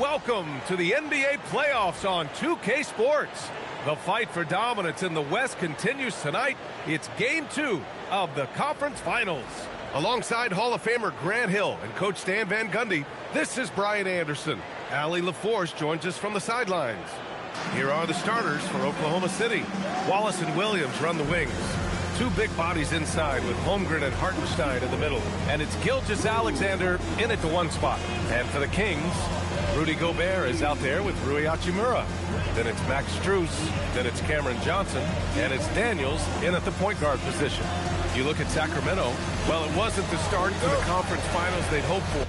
welcome to the NBA playoffs on 2K Sports. The fight for dominance in the West continues tonight. It's Game 2 of the Conference Finals. Alongside Hall of Famer Grant Hill and Coach Stan Van Gundy, this is Brian Anderson. Allie LaForce joins us from the sidelines. Here are the starters for Oklahoma City. Wallace and Williams run the wings. Two big bodies inside with Holmgren and Hartenstein in the middle. And it's Gilgeous-Alexander in at the one spot. And for the Kings, Rudy Gobert is out there with Rui Hachimura. Then it's Max Strus. Then it's Cameron Johnson. And it's Daniels in at the point guard position. You look at Sacramento, well, it wasn't the start to the conference finals they'd hoped for.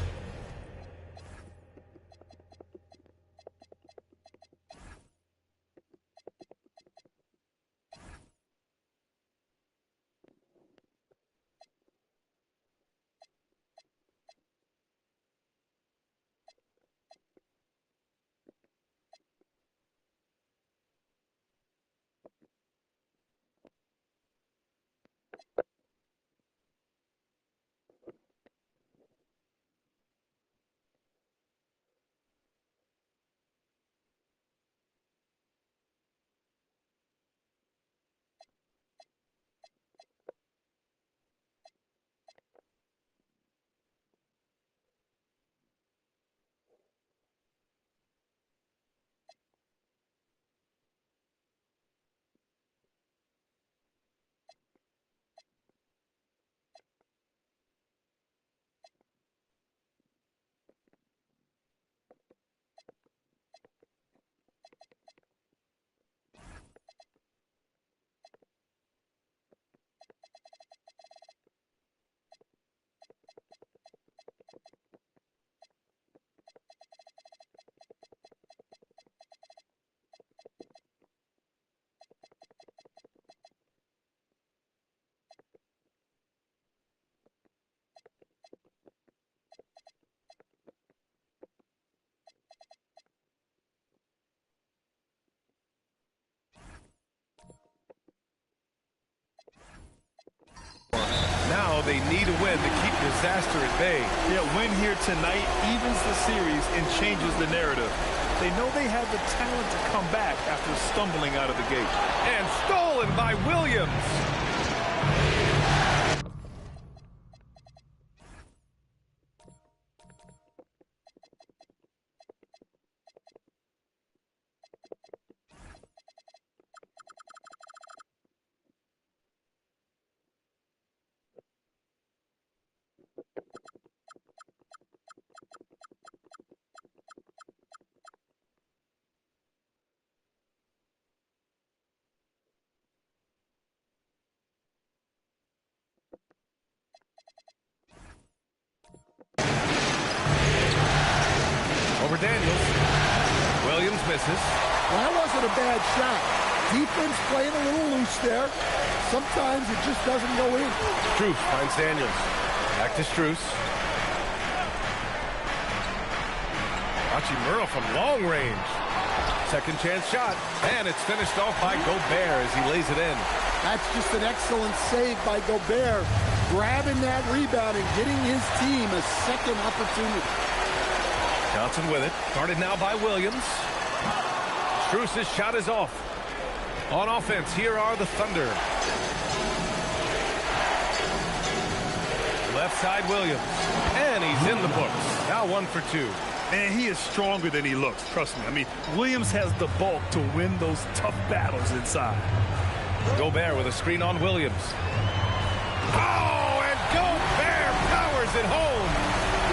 Now they need a win to keep disaster at bay. Yeah, win here tonight evens the series and changes the narrative. They know they have the talent to come back after stumbling out of the gate. And stolen by Williams. Over Daniels. Williams misses. Well, that wasn't a bad shot. Defense playing a little loose there. Sometimes it just doesn't go in. Strus finds Daniels. Back to Strus. Hachimura from long range. Second chance shot. And it's finished off by Gobert as he lays it in. That's just an excellent save by Gobert. Grabbing that rebound and getting his team a second opportunity. Johnson with it. Guarded now by Williams. Strus's shot is off. On offense, here are the Thunder. Left side, Williams. And he's in the books. Now 1 for 2. Man, he is stronger than he looks, trust me. I mean, Williams has the bulk to win those tough battles inside. Gobert with a screen on Williams. Oh, and Gobert powers it home.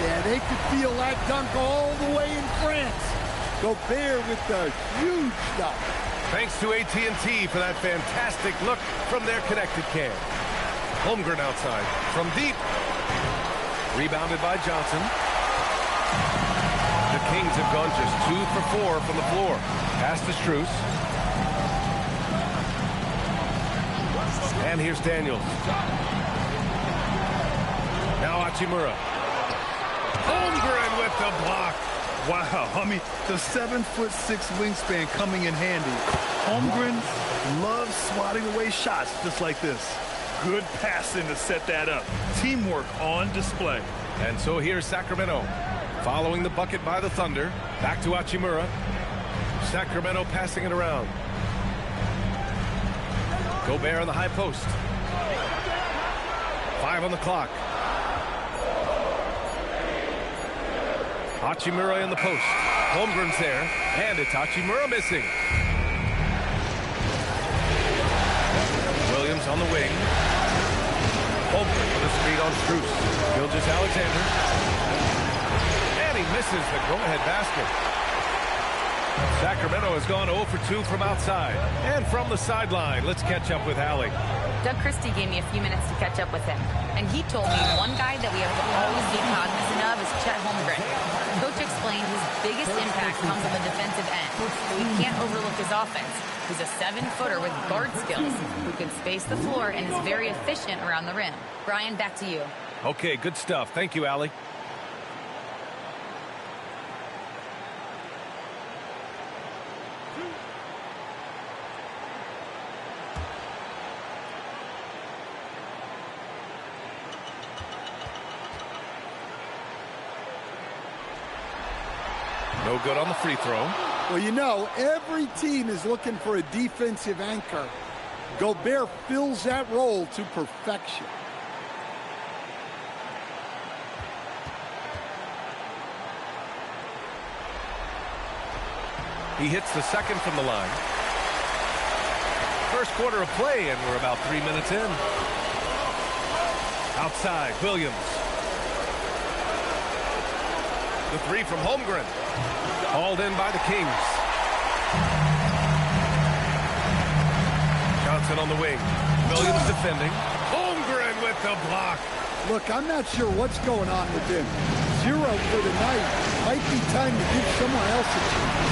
Yeah, they could feel that dunk all the way in France. Gobert with the huge dunk. Thanks to AT&T for that fantastic look from their connected cam. Holmgren outside from deep. Rebounded by Johnson. The Kings have gone just 2 for 4 from the floor. Pass to Strus. And here's Daniels. Now Hachimura. Holmgren with the block. Wow, I mean, the 7'6" wingspan coming in handy. Holmgren loves swatting away shots just like this. Good passing to set that up. Teamwork on display. And so here's Sacramento. Following the bucket by the Thunder. Back to Hachimura. Sacramento passing it around. Gobert on the high post. 5 on the clock. Hachimura in the post. Holmgren's there. And it's Hachimura missing. Williams on the wing. Holmgren with a screen on Strus. Gilgeous-Alexander. And he misses the go-ahead basket. Sacramento has gone 0 for 2 from outside. And from the sideline, let's catch up with Allie. Doug Christie gave me a few minutes to catch up with him. And he told me one guy that we have to always be cognizant of is Chet Holmgren. Coach explained his biggest impact comes on the defensive end. So we can't overlook his offense. He's a 7-footer with guard skills who can space the floor and is very efficient around the rim. Brian, back to you. Okay, good stuff. Thank you, Allie. No good on the free throw. Well, you know, every team is looking for a defensive anchor. Gobert fills that role to perfection. He hits the second from the line. First quarter of play, and we're about 3 minutes in. Outside, Williams. The three from Holmgren. Hauled in by the Kings. Johnson on the wing. Williams defending. Holmgren with the block. Look, I'm not sure what's going on with him. 0 for the night. Might be time to give someone else a chance.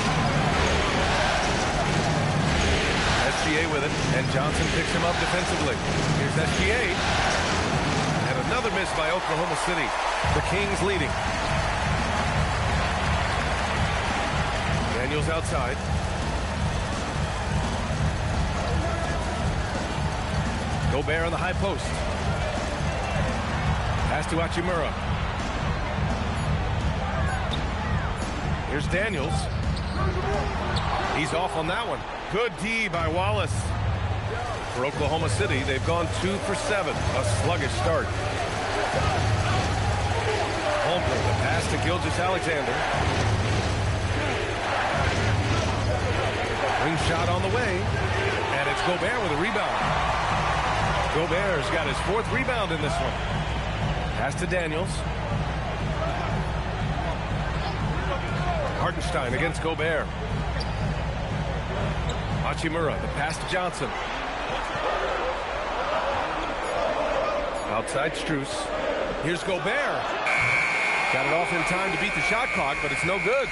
SGA with it, and Johnson picks him up defensively. Here's SGA. And another miss by Oklahoma City. The Kings leading. Daniels outside. Gobert on the high post. Pass to Hachimura. Here's Daniels. He's off on that one. Good D by Wallace. For Oklahoma City, they've gone 2 for 7. A sluggish start. Holmgren, the pass to Gilgeous-Alexander. Ring shot on the way. And it's Gobert with a rebound. Gobert's got his 4th rebound in this one. Pass to Daniels. Hartenstein against Gobert. Hachimura, the pass to Johnson. Outside Strus. Here's Gobert. Got it off in time to beat the shot clock, but it's no good.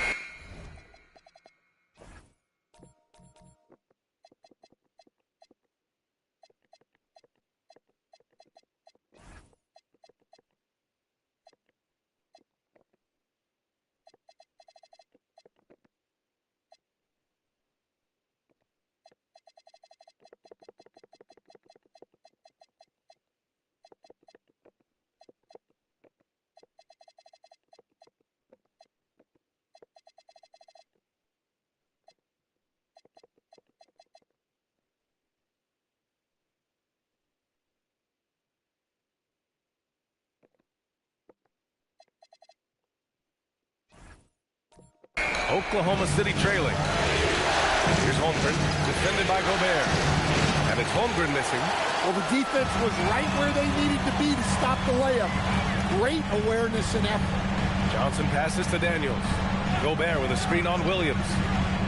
Oklahoma City trailing. Here's Holmgren, defended by Gobert. And it's Holmgren missing. Well, the defense was right where they needed to be to stop the layup. Great awareness and effort. Johnson passes to Daniels. Gobert with a screen on Williams.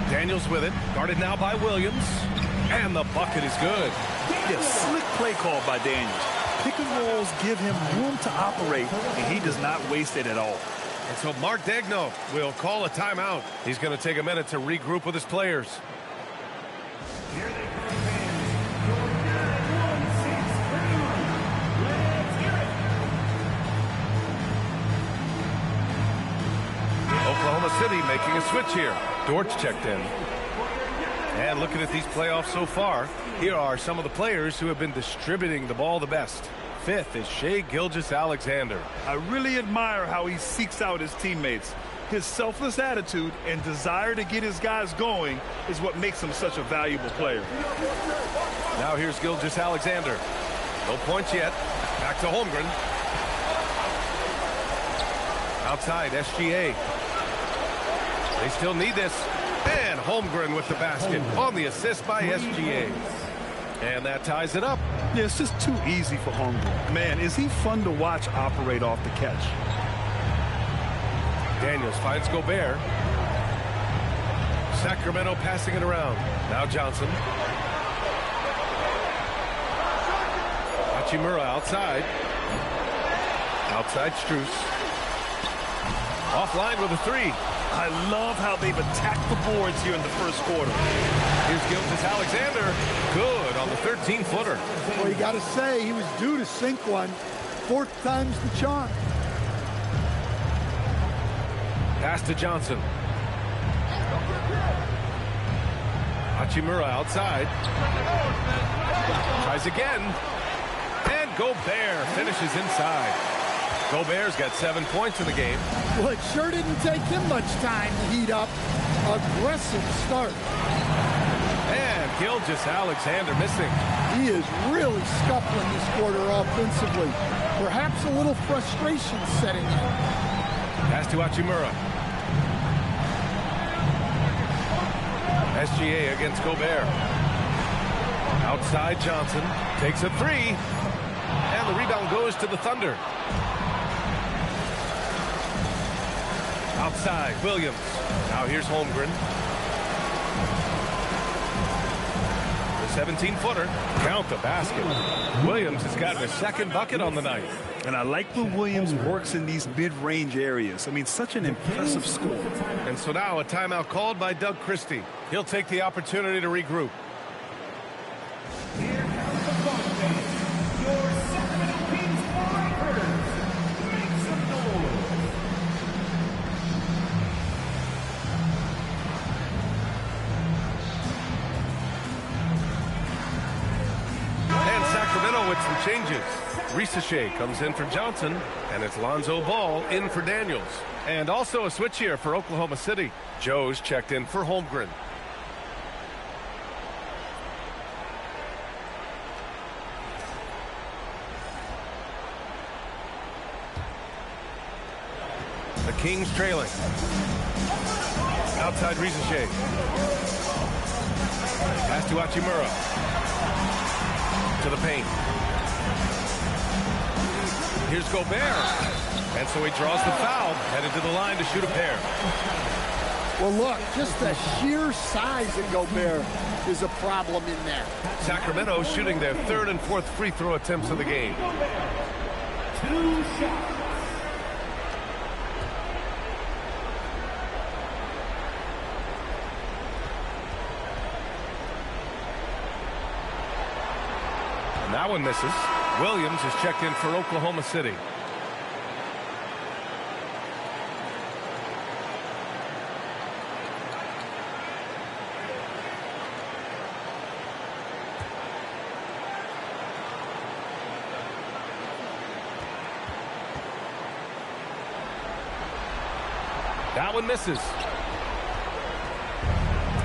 Daniels with it, guarded now by Williams. And the bucket is good. Yeah, slick play call by Daniels. Pick and rolls give him room to operate, and he does not waste it at all. And so Mark Daigneault will call a timeout. He's going to take a minute to regroup with his players. Oklahoma City making a switch here. Dortch checked in. And looking at these playoffs so far, here are some of the players who have been distributing the ball the best. Fifth is Shai Gilgeous-Alexander. I really admire how he seeks out his teammates. His selfless attitude and desire to get his guys going is what makes him such a valuable player. Now here's Gilgeous-Alexander. No points yet. Back to Holmgren. Outside, SGA. They still need this. And Holmgren with the basket on the assist by SGA. And that ties it up. Yeah, it's just too easy for Holmgren. Man, is he fun to watch operate off the catch. Daniels finds Gobert. Sacramento passing it around. Now Johnson. Hachimura outside. Outside Strus. Offline with a three. I love how they've attacked the boards here in the first quarter. Here's Gilgeous-Alexander. Good on the 13-footer. Well, you got to say, he was due to sink one. Fourth time's the charm. Pass to Johnson. Hachimura outside. Tries again. And Gobert finishes inside. Gobert's got 7 points in the game. Well, it sure didn't take him much time to heat up. Aggressive start. And Gilgeous-Alexander missing. He is really scuffling this quarter offensively. Perhaps a little frustration setting in. Pass to Hachimura. SGA against Gobert. Outside Johnson. Takes a three. And the rebound goes to the Thunder. Outside, Williams. Now here's Holmgren. The 17-footer. Count the basket. Williams has gotten his second bucket on the night. And I like when Williams works in these mid-range areas. I mean, such an impressive score. And so now a timeout called by Doug Christie. He'll take the opportunity to regroup. With some changes. Wcf comes in for Johnson, and it's Lonzo Ball in for Daniels. And also a switch here for Oklahoma City. Joe's checked in for Holmgren. The Kings trailing. Outside Wcf. Pass to Hachimura. To the paint. Here's Gobert. And so he draws the foul, headed to the line to shoot a pair. Well, look, just the sheer size of Gobert is a problem in there. Sacramento shooting their third and fourth free throw attempts of the game. 2 shots. That one misses. Williams is checked in for Oklahoma City. That one misses.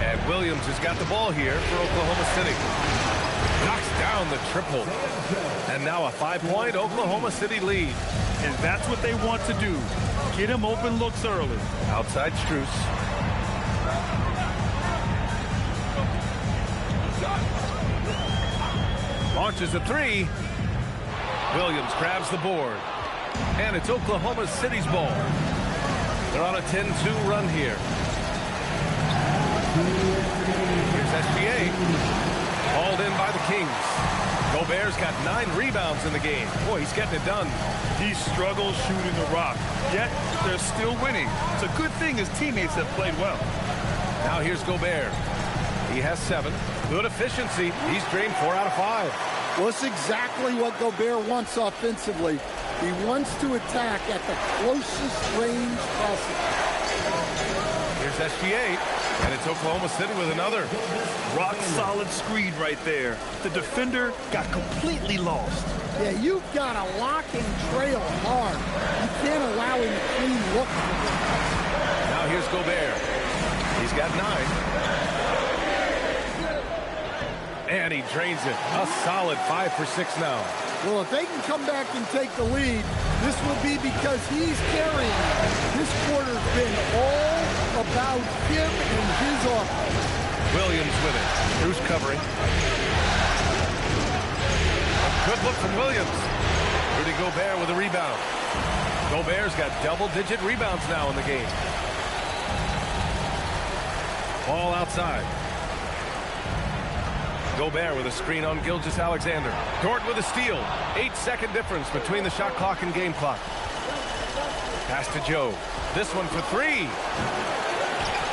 And Williams has got the ball here for Oklahoma City. Knocks down the triple. And now a 5-point Oklahoma City lead. And that's what they want to do. Get him open looks early. Outside Strus. Launches a three. Williams grabs the board. And it's Oklahoma City's ball. They're on a 10-2 run here. Here's SGA. Hauled in by the Kings. Gobert's got 9 rebounds in the game. Boy, he's getting it done. He struggles shooting the rock, yet they're still winning. It's a good thing his teammates have played well. Now here's Gobert. He has 7. Good efficiency. He's drained 4 out of 5. Well, it's exactly what Gobert wants offensively. He wants to attack at the closest range possible. Here's Here's SGA, and it's Oklahoma City with another. Rock solid screen right there. The defender got completely lost. Yeah, you've got to lock and trail hard. You can't allow him a clean look. Now here's Gobert. He's got 9. And he drains it. A solid 5 for 6 now. Well, if they can come back and take the lead, this will be because he's carrying. This quarter's been all about him and his offense. Williams with it. Bruce covering. A good look from Williams. Rudy Gobert with a rebound. Gobert's got double-digit rebounds now in the game. Ball outside. Gobert with a screen on Gilgeous-Alexander. Dort with a steal. 8-second difference between the shot clock and game clock. Pass to Joe. This one for 3.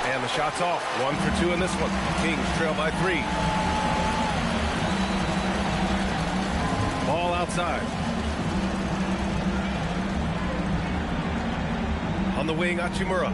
And the shot's off. 1 for 2 in this one. Kings trail by 3. Ball outside. On the wing, Hachimura.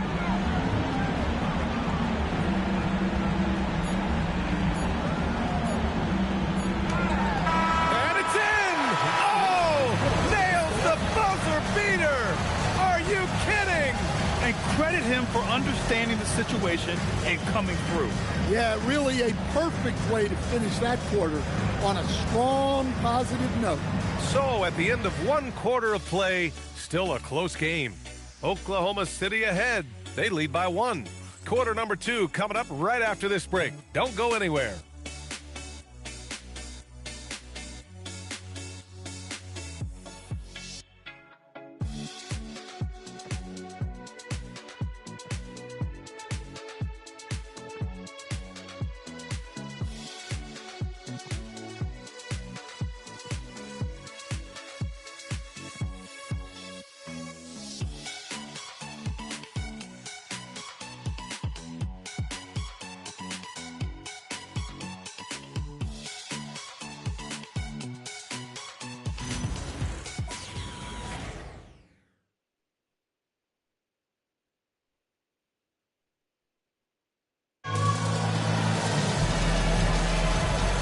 And credit him for understanding the situation and coming through. Yeah, really a perfect way to finish that quarter on a strong, positive note. So at the end of 1 quarter of play, still a close game. Oklahoma City ahead. They lead by 1. Quarter number 2 coming up right after this break. Don't go anywhere.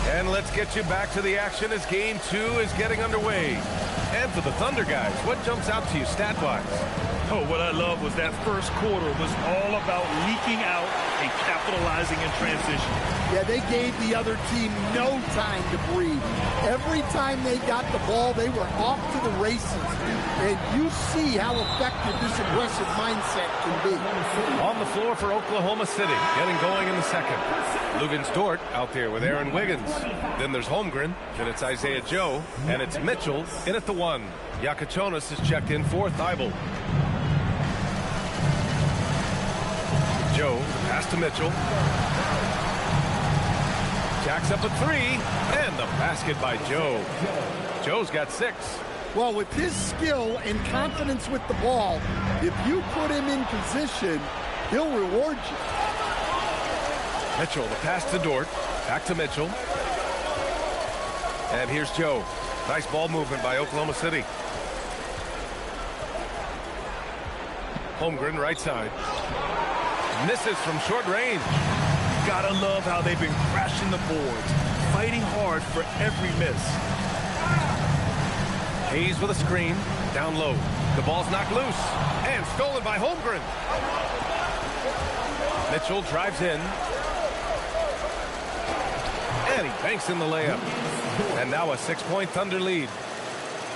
And let's get you back to the action as game 2 is getting underway. And for the Thunder guys, what jumps out to you stat-wise? Oh, what I love was that first quarter was all about leaking out and capitalizing in transition. Yeah, they gave the other team no time to breathe. Every time they got the ball, they were off to the races. And you see how effective this aggressive mindset can be. On the floor for Oklahoma City, getting going in the second. Lugans Dort out there with Aaron Wiggins. Then there's Holmgren, then it's Isaiah Joe, and it's Mitchell in at the 1. Yakachonis is checked in for Thibault. Joe, pass to Mitchell. Jacks up a 3, and the basket by Joe. Joe's got 6. Well, with his skill and confidence with the ball, if you put him in position, he'll reward you. Mitchell, the pass to Dort. Back to Mitchell. And here's Joe. Nice ball movement by Oklahoma City. Holmgren, right side. Misses from short range. Gotta love how they've been crashing the boards, fighting hard for every miss. Hayes with a screen. Down low. The ball's knocked loose. And stolen by Holmgren. Mitchell drives in. And he banks in the layup. And now a 6-point Thunder lead.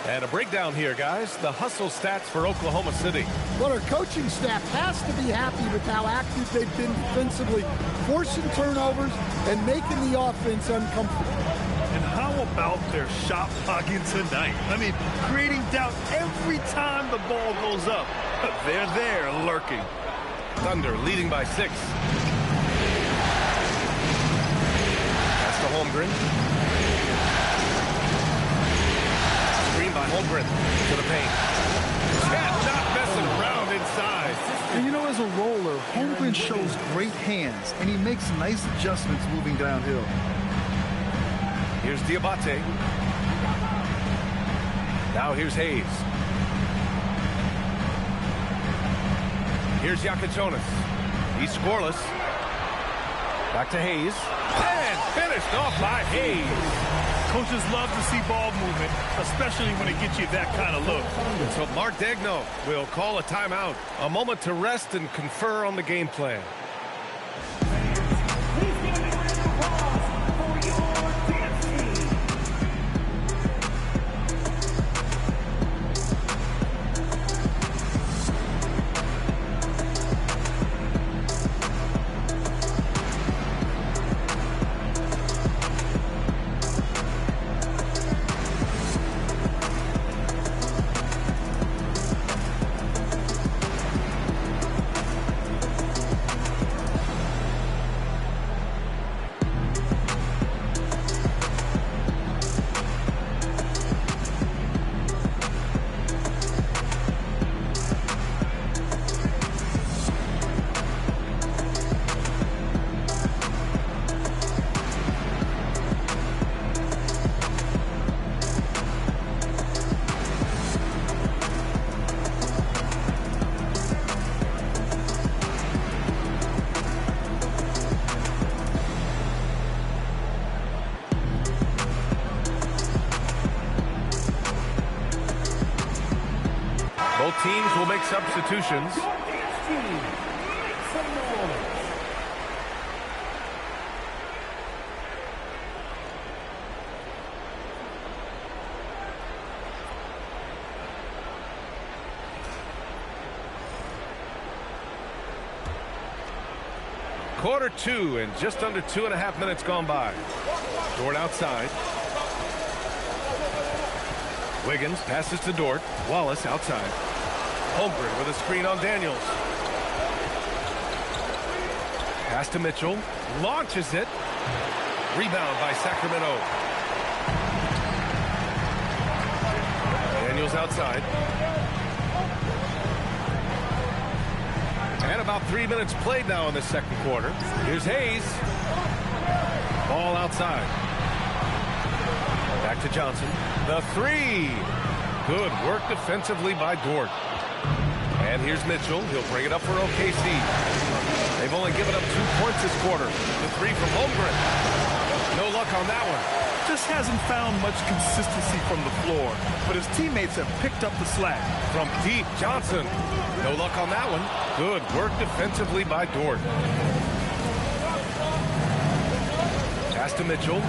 And a breakdown here, guys. The hustle stats for Oklahoma City. Well, our coaching staff has to be happy with how active they've been defensively, forcing turnovers and making the offense uncomfortable. And how about their shot blocking tonight? I mean, creating doubt every time the ball goes up. They're there lurking. Thunder leading by 6. That's to Holmgren. Screen by Holmgren to the paint. Yeah, not messing around inside. And you know, as a roller, Holmgren shows great hands, and he makes nice adjustments moving downhill. Here's Diabate. Now here's Hayes. Here's Yakachonis. He's scoreless. Back to Hayes. And finished off by Hayes. Coaches love to see ball movement, especially when it gets you that kind of look. So Mark Degno will call a timeout. A moment to rest and confer on the game plan. Please give it a round of applause for your dance team. Both teams will make substitutions. Your dance team, make some noise. Quarter two and just under 2.5 minutes gone by. Dort outside. Wiggins passes to Dort. Wallace outside. Holmgren with a screen on Daniels. Pass to Mitchell. Launches it. Rebound by Sacramento. Daniels outside. And about 3 minutes played now in the second quarter. Here's Hayes. Ball outside. Back to Johnson. The three. Good work defensively by Dort. And here's Mitchell. He'll bring it up for OKC. They've only given up 2 points this quarter. The three from Holmgren. No luck on that one. Just hasn't found much consistency from the floor, but his teammates have picked up the slack. From deep, Johnson. No luck on that one. Good work defensively by Dort. Pass to Mitchell.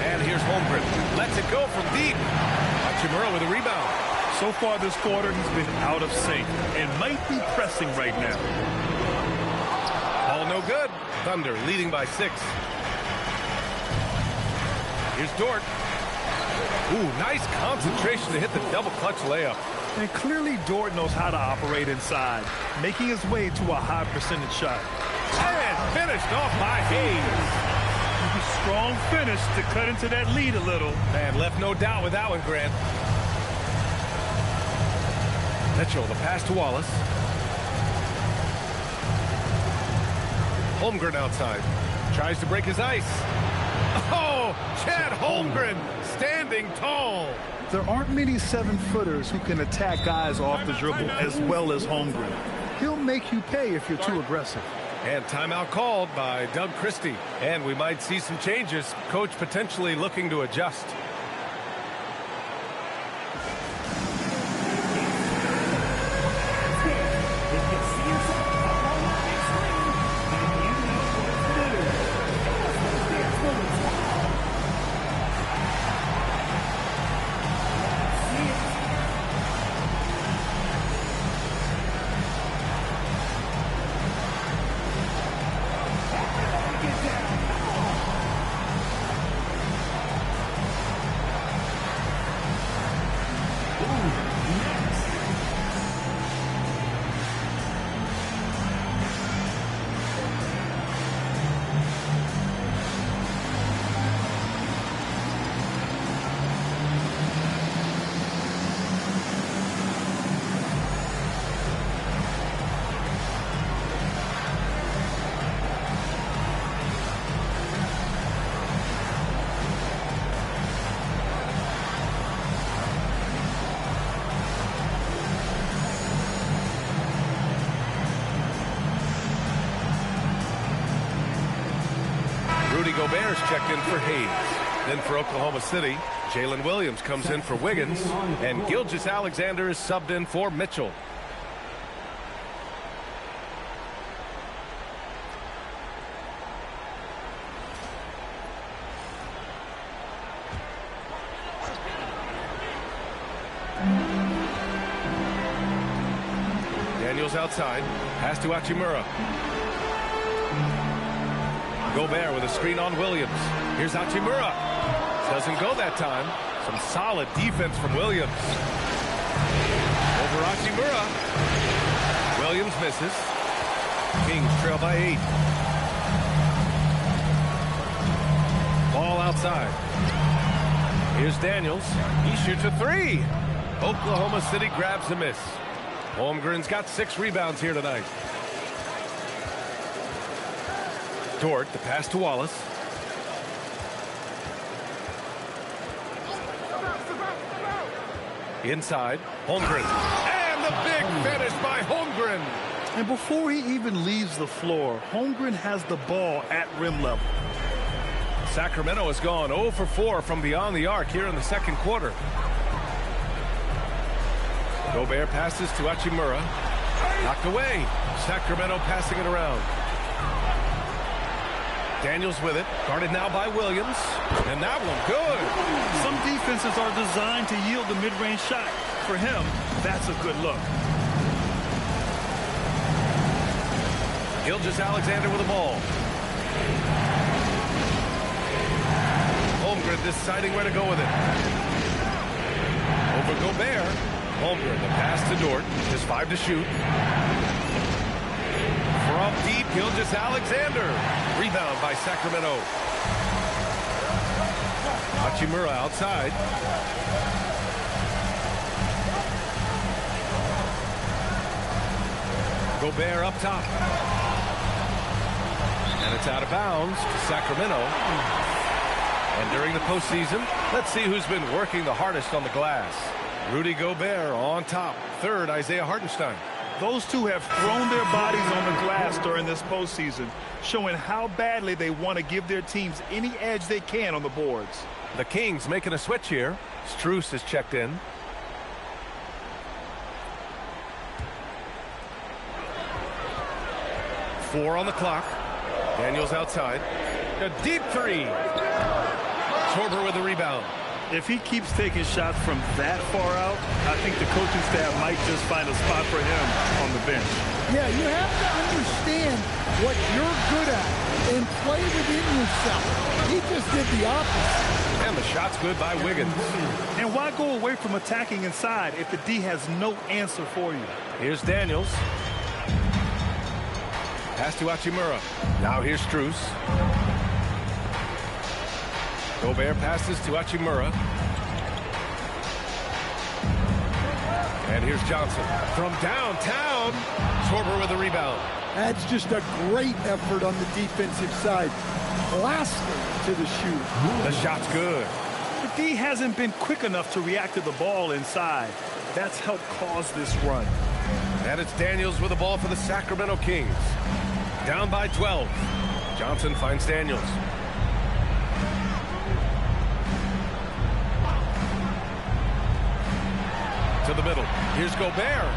And here's Holmgren. Lets it go from deep. Hachimura with a rebound. So far this quarter, he's been out of sync and might be pressing right now. Ball no good. Thunder leading by 6. Here's Dort. Ooh, nice concentration to hit the double clutch layup. And clearly Dort knows how to operate inside, making his way to a high percentage shot. And finished off by Hayes. Strong finish to cut into that lead a little. Man, left no doubt with that one, Grant. Mitchell, the pass to Wallace. Holmgren outside. Tries to break his ice. Oh, Chad Holmgren standing tall. There aren't many 7-footers who can attack guys off the dribble as well as Holmgren. He'll make you pay if you're too aggressive. And timeout called by Doug Christie. And we might see some changes. Coach potentially looking to adjust. Gobert's checked in for Hayes. Then for Oklahoma City, Jalen Williams comes in for Wiggins, and Gilgeous-Alexander is subbed in for Mitchell. Daniels outside, pass to Hachimura. Gobert with a screen on Williams. Here's Hachimura. Doesn't go that time. Some solid defense from Williams. Over Hachimura. Williams misses. Kings trail by 8. Ball outside. Here's Daniels. He shoots a 3. Oklahoma City grabs a miss. Holmgren's got 6 rebounds here tonight. Dort, the pass to Wallace. Inside, Holmgren. And the big finish by Holmgren. And before he even leaves the floor, Holmgren has the ball at rim level. Sacramento has gone 0 for 4 from beyond the arc here in the second quarter. Gobert passes to Hachimura. Knocked away. Sacramento passing it around. Daniels with it. Guarded now by Williams. And that one good. Some defenses are designed to yield the mid-range shot. For him, that's a good look. Gilgeous-Alexander with the ball. Holmgren deciding where to go with it. Over Gobert. Holmgren, the pass to Dort. Just 5 to shoot. From deep, Gilgeous-Alexander. Rebound by Sacramento. Hachimura outside. Gobert up top. And it's out of bounds to Sacramento. And during the postseason, let's see who's been working the hardest on the glass. Rudy Gobert on top. Third, Isaiah Hartenstein. Those two have thrown their bodies on the glass during this postseason, showing how badly they want to give their teams any edge they can on the boards. The Kings making a switch here. Strus is checked in. Four on the clock. Daniels outside. A deep 3. Torber with the rebound. If he keeps taking shots from that far out, I think the coaching staff might just find a spot for him on the bench. Yeah, you have to understand what you're good at and play within yourself. He just did the opposite. And the shot's good by Wiggins. And why go away from attacking inside if the D has no answer for you? Here's Daniels. Pass to Hachimura. Now here's Strus. Gobert passes to Hachimura. And here's Johnson from downtown. Torber with the rebound. That's just a great effort on the defensive side. Blasting to the shoot. The shot's good. The D hasn't been quick enough to react to the ball inside. That's helped cause this run. And it's Daniels with the ball for the Sacramento Kings. Down by 12. Johnson finds Daniels. To the middle. Here's Gobert.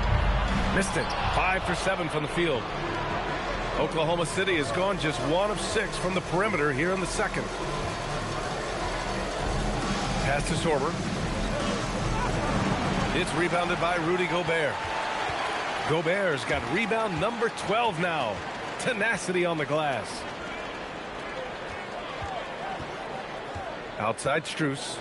Missed it. 5 for 7 from the field. Oklahoma City has gone just 1 of 6 from the perimeter here in the second. Pass to Sorber. It's rebounded by Rudy Gobert. Gobert's got rebound number 12 now. Tenacity on the glass. Outside Strus.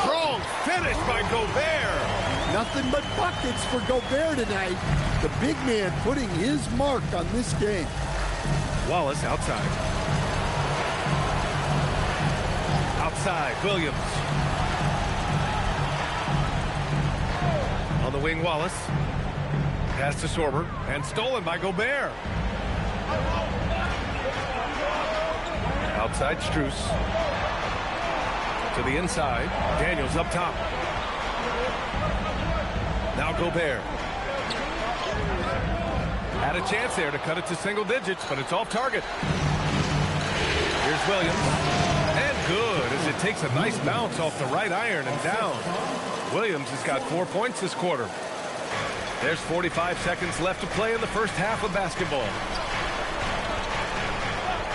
Strong finish by Gobert. Nothing but buckets for Gobert tonight. The big man putting his mark on this game. Wallace outside. Outside, Williams. On the wing, Wallace. Pass to Sorber, and stolen by Gobert. Outside, Strus. To the inside. Daniels up top. Now Gobert. Had a chance there to cut it to single digits, but it's off target. Here's Williams. And good, as it takes a nice bounce off the right iron and down. Williams has got 4 points this quarter. There's 45 seconds left to play in the first half of basketball.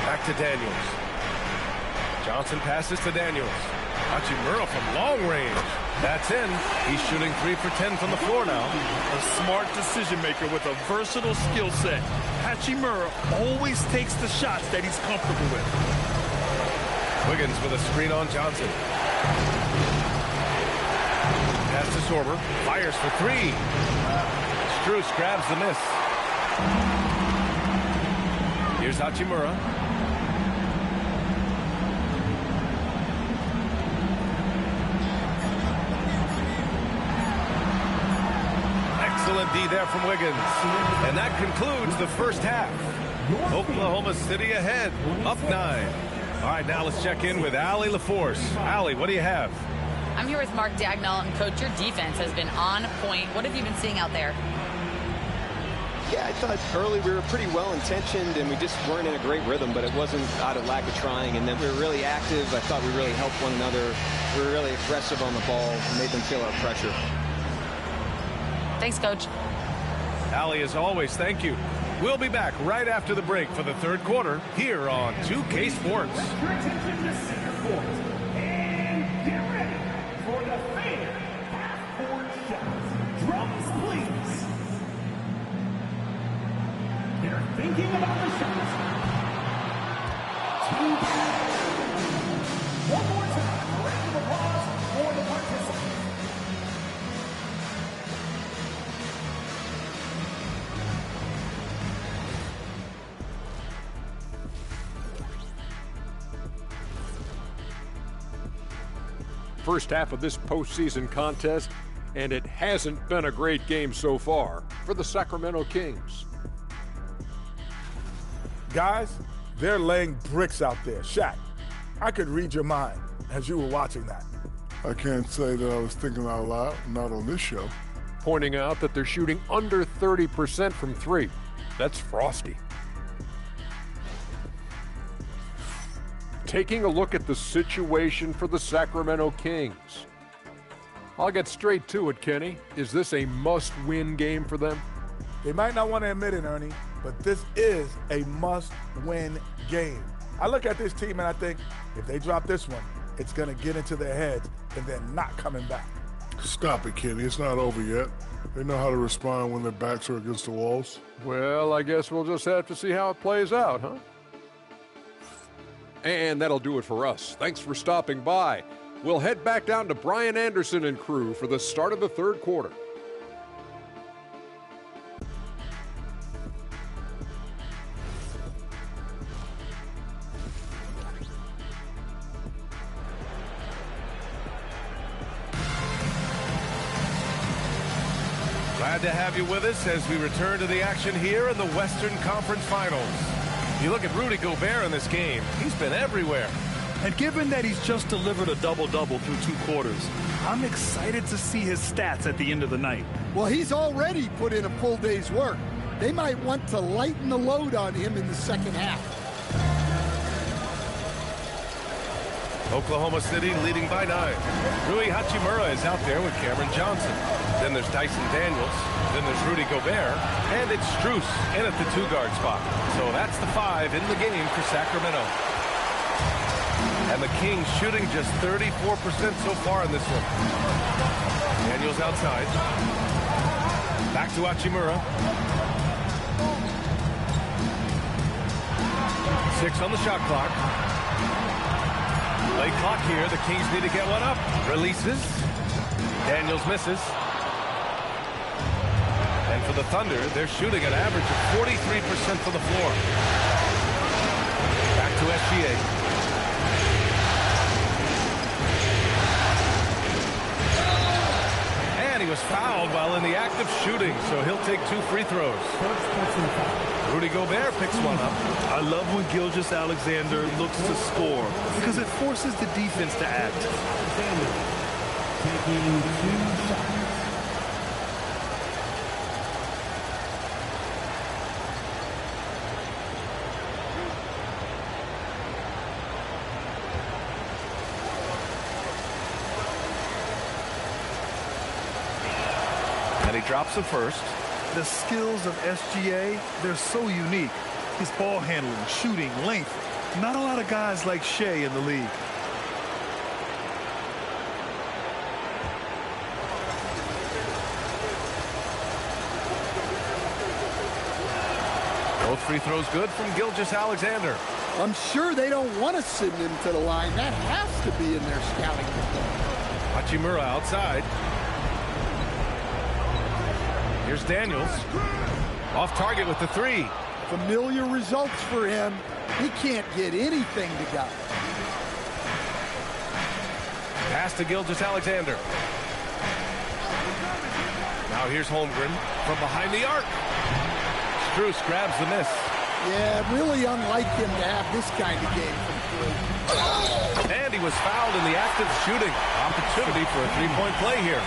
Back to Daniels. Johnson passes to Daniels. Hachimura from long range. That's in. He's shooting 3 for 10 from the floor now. A smart decision maker with a versatile skill set. Hachimura always takes the shots that he's comfortable with. Wiggins with a screen on Johnson. Pass to Sorber. Fires for 3. Strus grabs the miss. Here's Hachimura. Excellent D there from Wiggins. And that concludes the first half. Oklahoma City ahead, up 9. All right, now let's check in with Allie LaForce. Allie, what do you have? I'm here with Mark Dagnall, and Coach, your defense has been on point. What have you been seeing out there? Yeah, I thought early we were pretty well-intentioned, and we just weren't in a great rhythm, but it wasn't out of lack of trying. And then we were really active. I thought we really helped one another. We were really aggressive on the ball, made them feel our pressure. Thanks, Coach. Allie, as always, thank you. We'll be back right after the break for the third quarter here on 2K Sports. Your attention to center court. And get ready for the fair half-court shots. Drums, please. They're thinking about the shots. One more time, a round of applause for the participants. First half of this postseason contest, and it hasn't been a great game so far for the Sacramento Kings. Guys, they're laying bricks out there. Shaq, I could read your mind as you were watching that. I can't say that I was thinking out loud, not on this show. Pointing out that they're shooting under 30% from 3. That's frosty. Taking a look at the situation for the Sacramento Kings. I'll get straight to it, Kenny. Is this a must-win game for them? They might not want to admit it, Ernie, but this is a must-win game. I look at this team and I think if they drop this one, it's going to get into their heads and then not coming back. Stop it, Kenny. It's not over yet. They know how to respond when their backs are against the walls. Well, I guess we'll just have to see how it plays out, huh? And that'll do it for us. Thanks for stopping by. We'll head back down to Brian Anderson and crew for the start of the third quarter. Glad to have you with us as we return to the action here in the Western Conference Finals. You look at Rudy Gobert in this game, he's been everywhere. And given that he's just delivered a double-double through 2 quarters, I'm excited to see his stats at the end of the night. Well, he's already put in a full day's work. They might want to lighten the load on him in the second half. Oklahoma City leading by 9. Rui Hachimura is out there with Cameron Johnson. Then there's Dyson Daniels. Then there's Rudy Gobert. And it's Strus in at the 2-guard spot. So that's the 5 in the game for Sacramento. And the Kings shooting just 34% so far in this one. Daniels outside. Back to Hachimura. 6 on the shot clock. Late clock here. The Kings need to get one up. Releases. Daniels misses. And for the Thunder, they're shooting an average of 43% from the floor. Back to SGA. And he was fouled while in the act of shooting, so he'll take 2 free throws. Rudy Gobert picks one up. I love when Gilgeous-Alexander looks to score because it forces the defense to act. Taking 2 shots. And he drops the first. The skills of SGA, they're so unique. His ball handling, shooting, length. Not a lot of guys like Shea in the league. Both free throws good from Gilgeous-Alexander. I'm sure they don't want to send him to the line. That has to be in their scouting report. Hachimura outside. Here's Daniels. Off target with the three. Familiar results for him. He can't get anything to go. Pass to Gilgeous-Alexander. Now here's Holmgren from behind the arc. Strus grabs the miss. Yeah, really unlike him to have this kind of game from three. And he was fouled in the act of shooting. Opportunity for a three-point play here.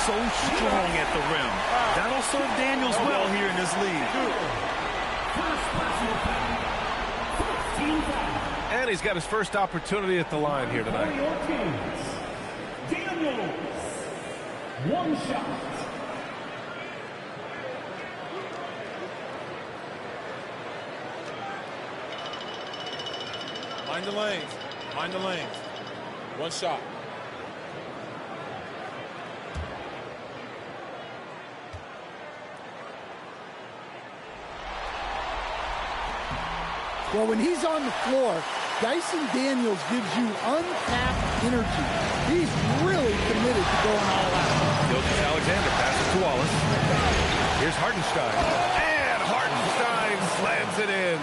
So strong at the rim. That'll serve Daniels well here in this league. And he's got his first opportunity at the line here tonight. Daniels, one shot. Mind the lanes. Mind the lanes. One shot. Well, when he's on the floor, Dyson Daniels gives you untapped energy. He's really committed to going all out. Gilgeous-Alexander passes to Wallace. Here's Hartenstein. And Hartenstein slams it in.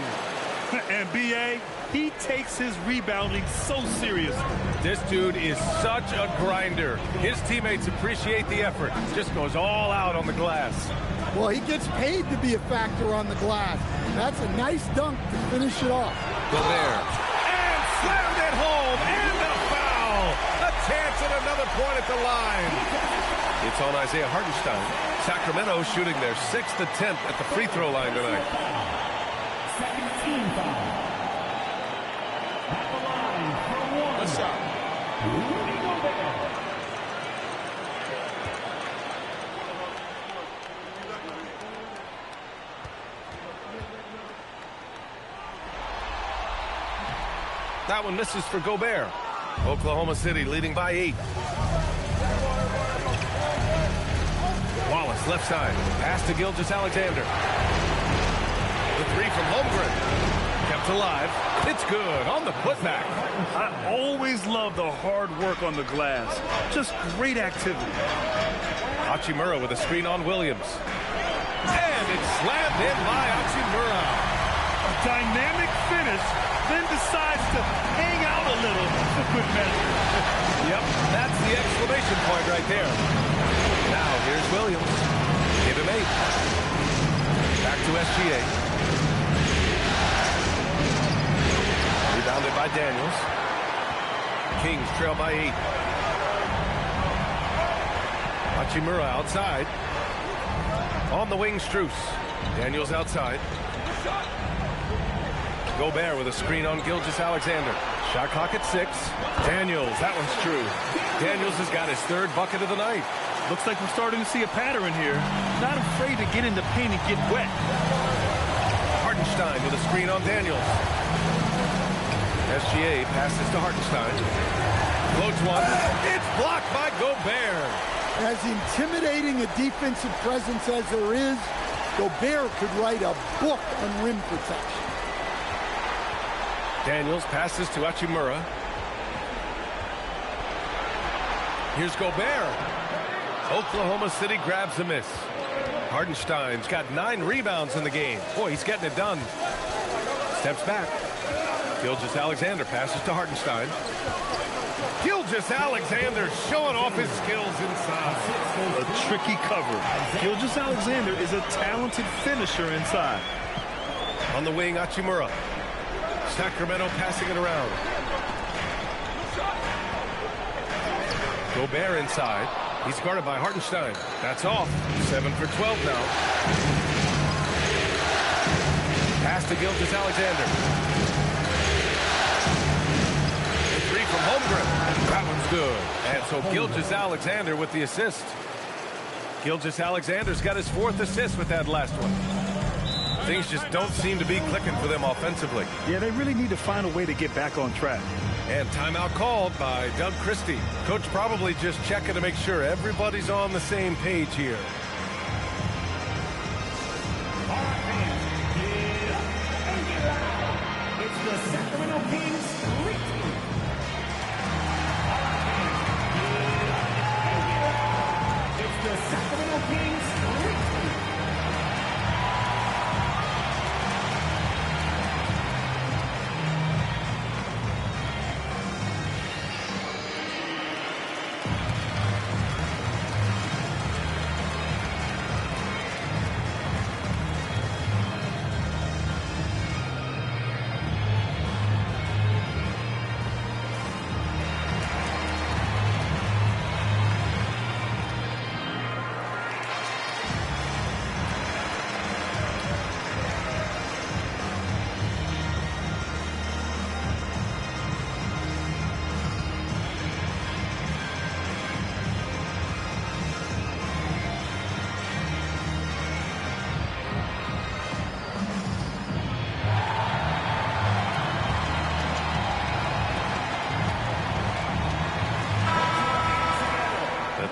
And B.A., he takes his rebounding so seriously. This dude is such a grinder. His teammates appreciate the effort. Just goes all out on the glass. Well, he gets paid to be a factor on the glass. That's a nice dunk to finish it off. Gobert. And slammed it home. And a foul. A chance at another point at the line. It's on Isaiah Hartenstein. Sacramento shooting their 6th attempt at the free throw line tonight. Second team foul. At the line for one. One shot. Rudy Gobert. That one misses for Gobert. Oklahoma City leading by 8. Wallace left side. Pass to Gilgeous-Alexander. The three from Holmgren. Kept alive. It's good on the putback. I always love the hard work on the glass. Just great activity. Hachimura with a screen on Williams. And it's slammed in by Hachimura. A dynamic finish, then decides to hang out a little for good measure. Yep, that's the exclamation point right there. Now here's Williams. Give him 8. Back to SGA. Rebounded by Daniels. Kings trail by 8. Hachimura outside. On the wing, Strus. Daniels outside. Gobert with a screen on Gilgeous-Alexander. Shot clock at 6. Daniels, that one's true. Daniels has got his 3rd bucket of the night. Looks like we're starting to see a pattern here. Not afraid to get in the paint and get wet. Hartenstein with a screen on Daniels. SGA passes to Hartenstein. Floats one. It's blocked by Gobert. As intimidating a defensive presence as there is, Gobert could write a book on rim protection. Daniels passes to Hachimura. Here's Gobert. Oklahoma City grabs the miss. Hartenstein's got 9 rebounds in the game. Boy, he's getting it done. Steps back. Gilgeous-Alexander passes to Hartenstein. Gilgeous-Alexander showing off his skills inside. A tricky cover. Gilgeous-Alexander is a talented finisher inside. On the wing, Hachimura. Sacramento passing it around. Gobert inside. He's guarded by Hartenstein. That's off. 7 for 12 now. Pass to Gilgeous-Alexander. The 3 from Holmgren. That one's good. And so Gilgeous-Alexander with the assist. Gilgeous-Alexander's got his 4th assist with that last one. Things just don't seem to be clicking for them offensively. Yeah, they really need to find a way to get back on track. And timeout called by Doug Christie. Coach probably just checking to make sure everybody's on the same page here. It's the Sacramento Kings street. It's the Sacramento Kings street.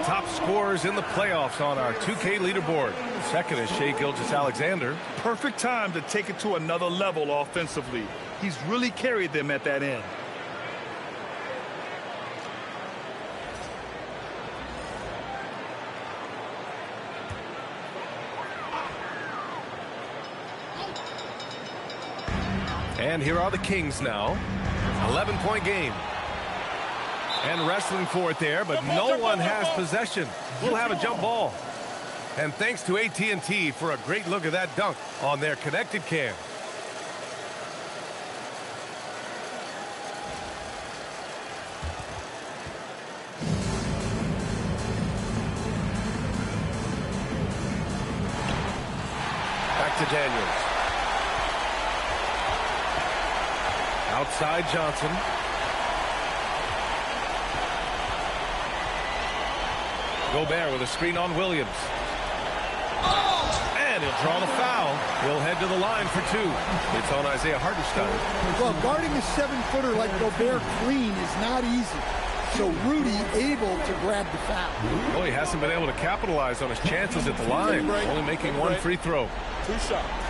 Top scorers in the playoffs on our 2K leaderboard. Second is Shai Gilgeous-Alexander. Perfect time to take it to another level offensively. He's really carried them at that end. And here are the Kings now. 11-point game. And wrestling for it there, but no one has possession. We'll have a jump ball. And thanks to AT&T for a great look at that dunk on their connected cam. Back to Daniels. Outside Johnson. Gobert with a screen on Williams. And he'll draw the foul. He'll head to the line for 2. It's on Isaiah Hartenstein. Well, guarding a 7-footer like Gobert clean is not easy. So Rudy able to grab the foul. Well, he hasn't been able to capitalize on his chances at the line. Only making 1 free throw. 2 shots.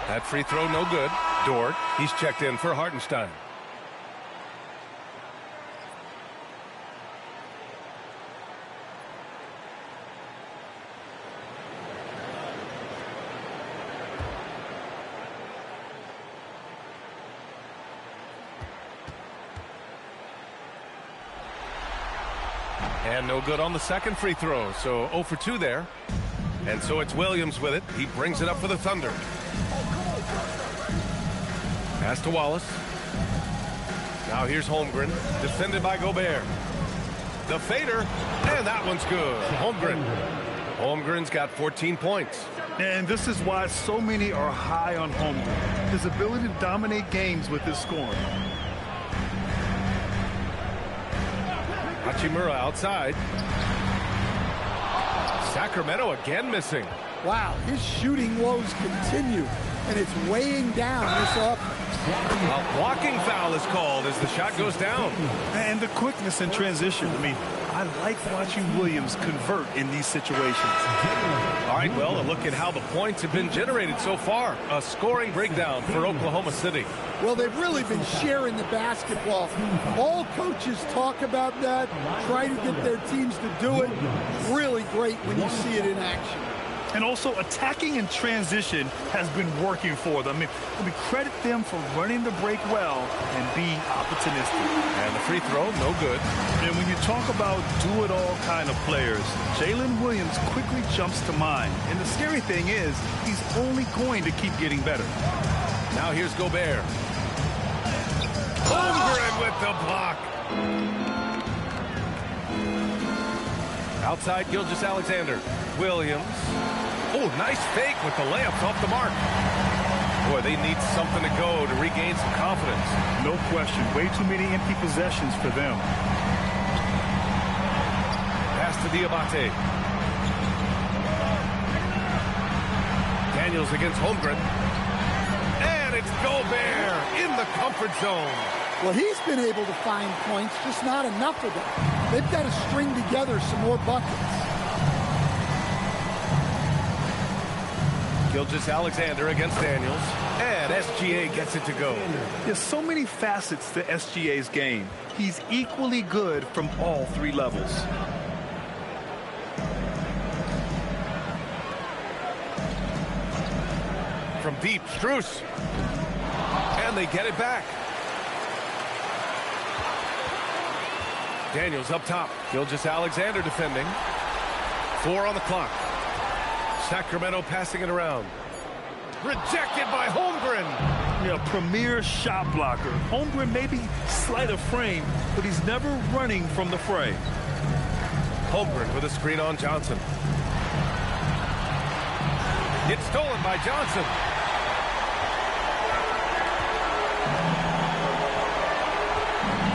That free throw no good. Dort, he's checked in for Hartenstein. And no good on the second free throw, so 0 for 2 there. And so it's Williams with it. He brings it up for the Thunder. Pass to Wallace. Now here's Holmgren, defended by Gobert. The fader, and that one's good. Holmgren's got 14 points. And this is why so many are high on Holmgren. His ability to dominate games with his scoring. Hachimura outside. Sacramento again missing. Wow, his shooting woes continue, and it's weighing down this offense. A blocking foul is called as the shot goes down. And the quickness in transition. I mean, I like watching Williams convert in these situations. All right, well, a look at how the points have been generated so far. A scoring breakdown for Oklahoma City. Well, they've really been sharing the basketball. All coaches talk about that, try to get their teams to do it. Really great when you see it in action. And also attacking in transition has been working for them. I mean, we credit them for running the break well and being opportunistic. And the free throw, no good. And when you talk about do-it-all kind of players, Jalen Williams quickly jumps to mind. And the scary thing is, he's only going to keep getting better. Now here's Gobert. Holmgren with the block. Outside Gilgeous-Alexander. Williams. Oh, nice fake with the layups off the mark. Boy, they need something to go to regain some confidence. No question. Way too many empty possessions for them. Pass to Diabate. Daniels against Holmgren. And it's Gobert in the comfort zone. Well, he's been able to find points, just not enough of them. They've got to string together some more buckets. Gilgeous-Alexander against Daniels. And SGA gets it to go. There's so many facets to SGA's game. He's equally good from all three levels. From deep, Strus. And they get it back. Daniels up top. Gilgeous-Alexander defending. 4 on the clock. Sacramento passing it around. Rejected by Holmgren. Yeah, premier shot blocker. Holmgren may be slight of frame, but he's never running from the fray. Holmgren with a screen on Johnson. It's stolen by Johnson.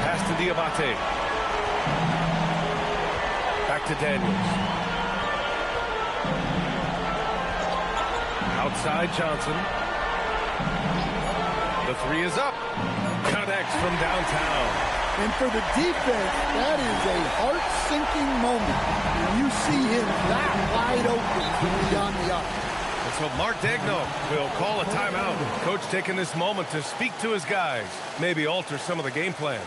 Pass to Diabate. Back to Daniels. Outside Johnson. The 3 is up. Connects from downtown. And for the defense, that is a heart-sinking moment. You see him that wide open from beyond the arc. And so Mark Daigneault will call a timeout. Coach taking this moment to speak to his guys. Maybe alter some of the game plan.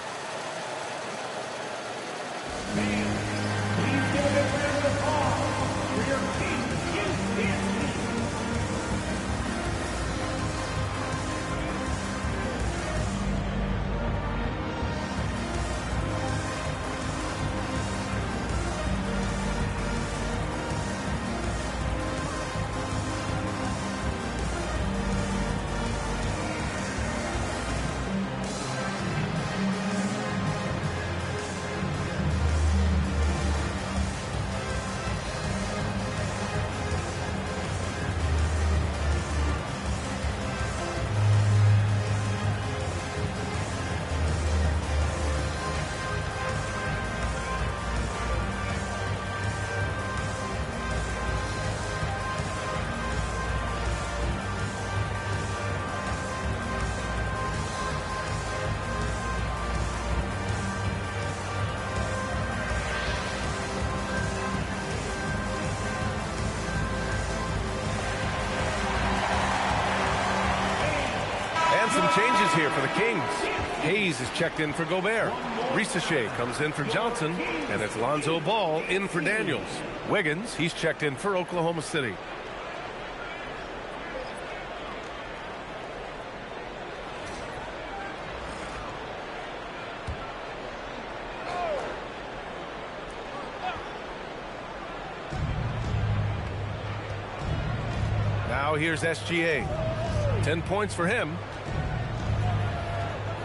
Please give it a round of applause for your team. Some changes here for the Kings. Hayes is checked in for Gobert. Risache comes in for Johnson, and it's Lonzo Ball in for Daniels. Wiggins, he's checked in for Oklahoma City. Now here's SGA. 10 points for him.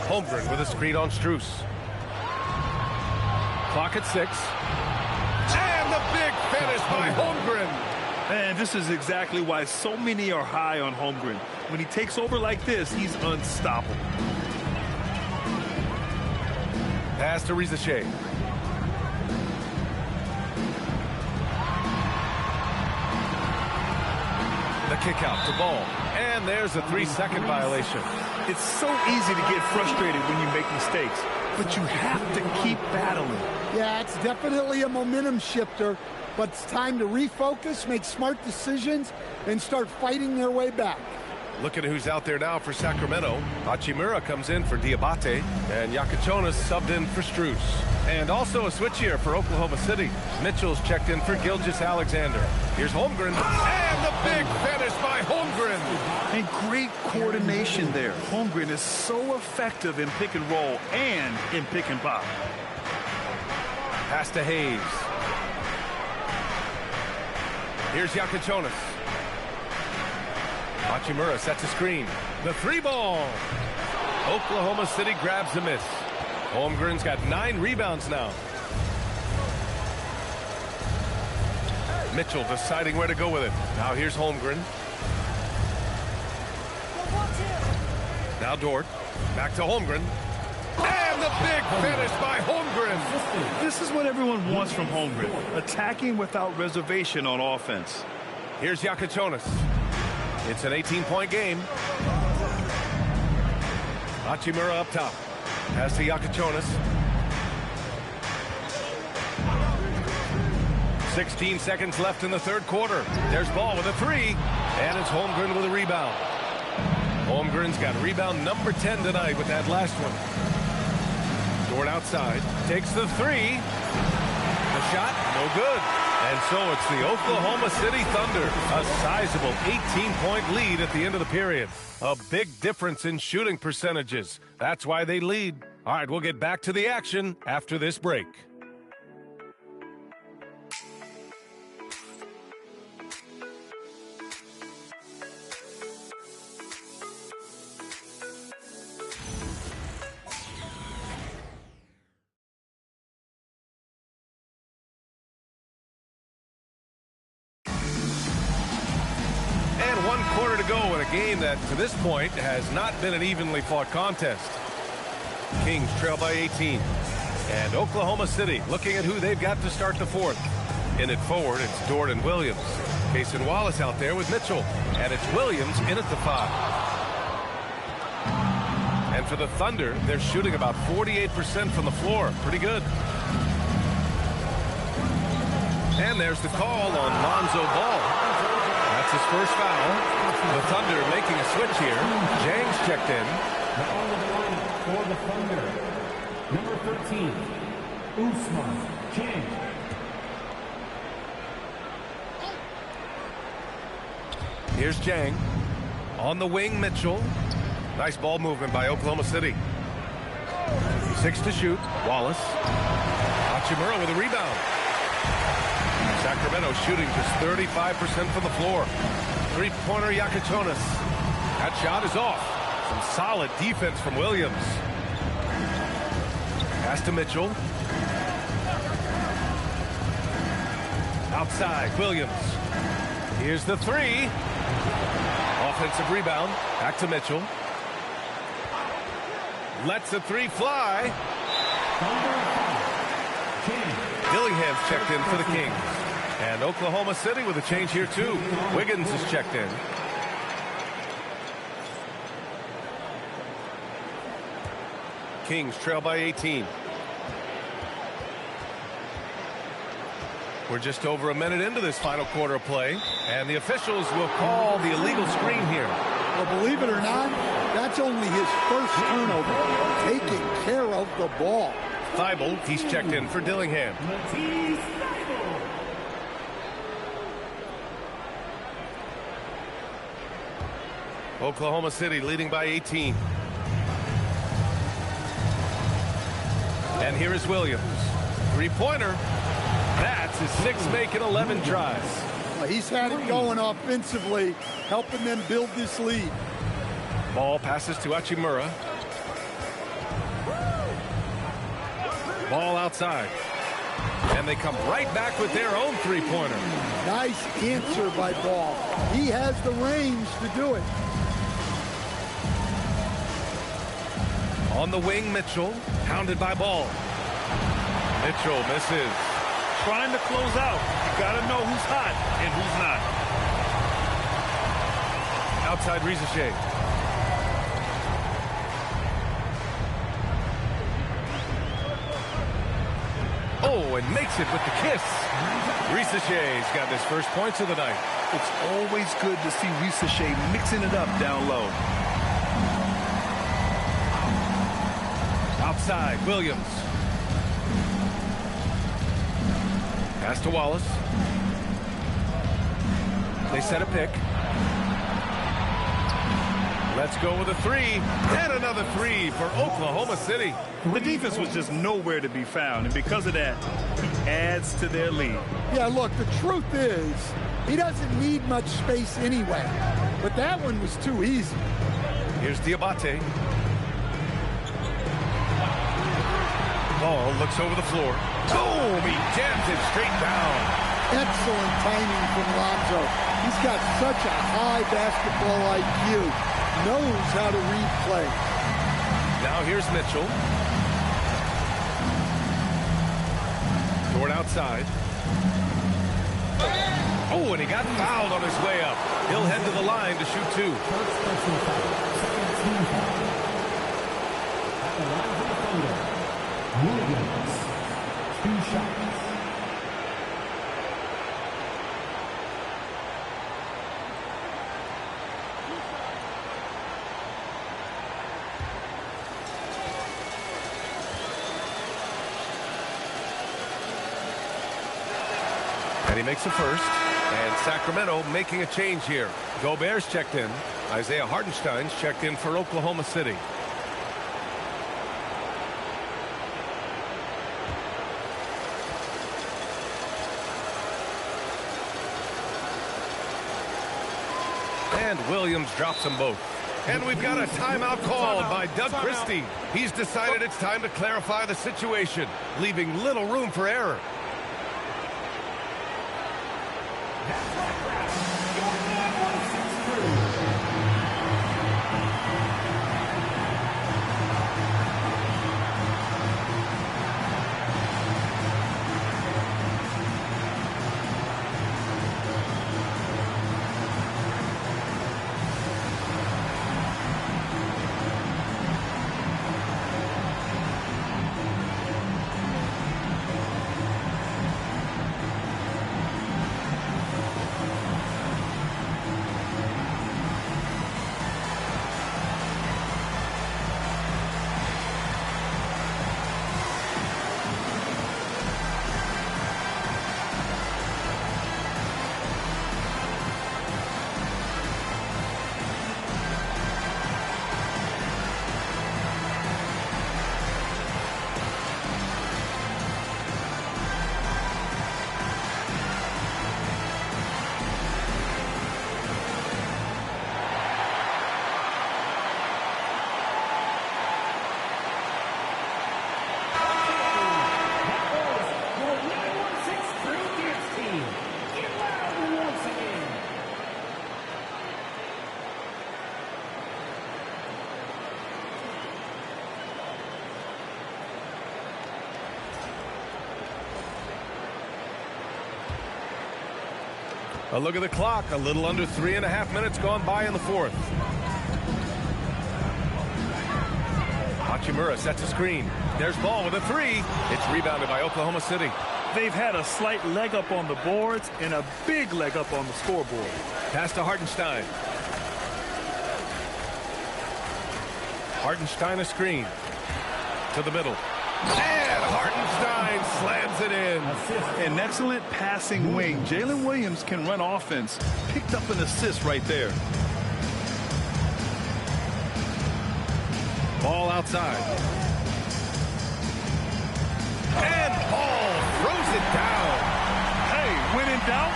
Holmgren with a screen on Strus. Clock at 6. And the big finish by Holmgren. And this is exactly why so many are high on Holmgren. When he takes over like this, he's unstoppable. Pass to Risache. The kick out to Ball. And there's a 3-second violation. It's so easy to get frustrated when you make mistakes, but you have to keep battling. Yeah, it's definitely a momentum shifter, but it's time to refocus, make smart decisions, and start fighting their way back. Looking at who's out there now for Sacramento. Hachimura comes in for Diabate, and Yakachonis subbed in for Strus. And also a switch here for Oklahoma City. Mitchell's checked in for Gilgeous-Alexander. Here's Holmgren, and the big finish by Holmgren. And great coordination there. Holmgren is so effective in pick and roll and in pick and pop. Pass to Hayes. Here's Yakachonis. Hachimura sets a screen. The 3-ball. Oklahoma City grabs the miss. Holmgren's got 9 rebounds now. Mitchell deciding where to go with it. Now here's Holmgren. Now Dort. Back to Holmgren. And the big finish by Holmgren. This is what everyone wants from Holmgren. Attacking without reservation on offense. Here's Yakichonis. It's an 18-point game. Hachimura up top. Pass to Yakichonis. 16 seconds left in the third quarter. There's Ball with a three. And it's Holmgren with a rebound. Holmgren's got rebound number 10 tonight with that last one. Dort outside. Takes the three. The shot, no good. And so it's the Oklahoma City Thunder. A sizable 18-point lead at the end of the period. A big difference in shooting percentages. That's why they lead. All right, we'll get back to the action after this break. Quarter to go in a game that, to this point, has not been an evenly fought contest. Kings trail by 18. And Oklahoma City looking at who they've got to start the fourth. In it forward, it's Dort and Williams. Cason Wallace out there with Mitchell. And it's Williams in at the 5. And for the Thunder, they're shooting about 48% from the floor. Pretty good. And there's the call on Lonzo Ball. That's his first foul. The Thunder making a switch here. Jang's checked in. On the line for the Thunder, number 13, Usman Jang. Here's Jang. On the wing, Mitchell. Nice ball movement by Oklahoma City. 6 to shoot. Wallace. Hachimura with a rebound. Sacramento shooting just 35% from the floor. Three-pointer Yakichonis. That shot is off. Some solid defense from Williams. Pass to Mitchell. Outside, Williams. Here's the three. Offensive rebound. Back to Mitchell. Lets the three fly. Dillingham's checked in for the Kings. And Oklahoma City with a change here, too. Wiggins is checked in. Kings trail by 18. We're just over a minute into this final quarter of play. And the officials will call the illegal screen here. Well, believe it or not, that's only his first turnover. Taking care of the ball. Thibault, he's checked in for Dillingham. Oklahoma City leading by 18. And here is Williams. Three-pointer. That's his 6th make in 11 tries. Well, he's had it going offensively, helping them build this lead. Ball passes to Hachimura. Ball outside. And they come right back with their own three-pointer. Nice answer by Ball. He has the range to do it. On the wing, Mitchell, pounded by Ball. Mitchell misses. Trying to close out. You got to know who's hot and who's not. Outside Rizachet. Oh, and makes it with the kiss. Rizachet's got his first points of the night. It's always good to see Rizachet mixing it up down low. Outside, Williams. Pass to Wallace. They set a pick. Let's go with a three. And another three for Oklahoma City. The defense was just nowhere to be found, and because of that, he adds to their lead. Yeah, look, the truth is, he doesn't need much space anyway. But that one was too easy. Here's Diabate. Ball looks over the floor. Boom! He jams it straight down. Excellent timing from Lonzo. He's got such a high basketball IQ. Knows how to read play. Now here's Mitchell. Toward outside. Oh, and he got fouled on his way up. He'll head to the line to shoot 2. Williams, 2 shots. And he makes a first. And Sacramento making a change here. Gobert's checked in. Isaiah Hartenstein's checked in for Oklahoma City. And Williams drops them both. And we've got a timeout called by Doug Christie. He's decided it's time to clarify the situation, leaving little room for error. A look at the clock. A little under 3.5 minutes gone by in the 4th. Hachimura sets a screen. There's ball with a 3. It's rebounded by Oklahoma City. They've had a slight leg up on the boards and a big leg up on the scoreboard. Pass to Hartenstein. Hartenstein a screen. To the middle. And Hartenstein slams it in. An excellent passing wing. Jalen Williams can run offense. Picked up an assist right there. Ball outside. And Paul throws it down. Hey, when in doubt,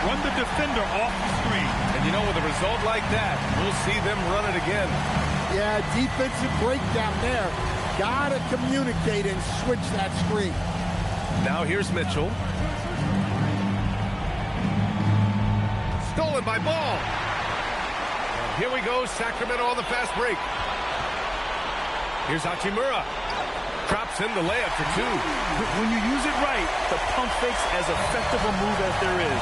run the defender off the screen. And you know, with a result like that, we'll see them run it again. Yeah, defensive breakdown there. Gotta communicate and switch that screen. Now here's Mitchell. Stolen by Ball. And here we go, Sacramento on the fast break. Here's Hachimura. Drops in the layup for 2. When you use it right, the pump fake's as effective a move as there is.